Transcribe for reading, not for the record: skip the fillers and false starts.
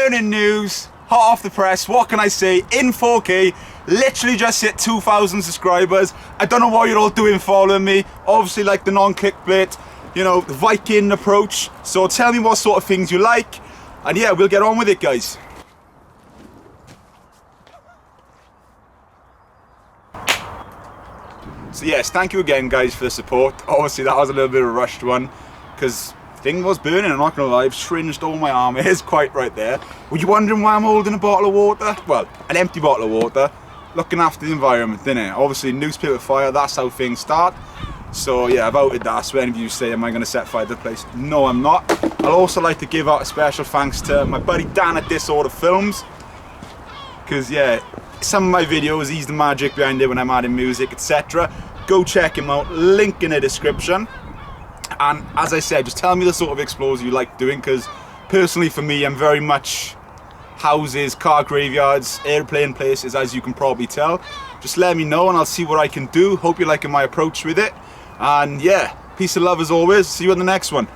burning news, hot off the press, what can I say, in 4K, literally just hit 2,000 subscribers. I don't know what you're all doing following me, obviously like the non-clickbait, you know, the Viking approach, so tell me what sort of things you like, and yeah, we'll get on with it, guys. So yes, thank you again guys for the support. Obviously that was a little bit of a rushed one, because thing was burning, I'm not gonna lie, I've shringed all my arm, it is quite right there. Were you wondering why I'm holding a bottle of water? Well, an empty bottle of water, looking after the environment, innit? Obviously newspaper fire, that's how things start. So yeah, I've outed that, so any of you say, am I gonna set fire to the place? No, I'm not. I'd also like to give out a special thanks to my buddy Dan at Disorder Films, because yeah, some of my videos, he's the magic behind it when I'm adding music, etc. Go check him out, link in the description. And as I said, just tell me the sort of explores you like doing, because personally for me, I'm very much houses, car graveyards, airplane places, as you can probably tell. Just let me know and I'll see what I can do. Hope you're liking my approach with it. And yeah, peace and love as always. See you on the next one.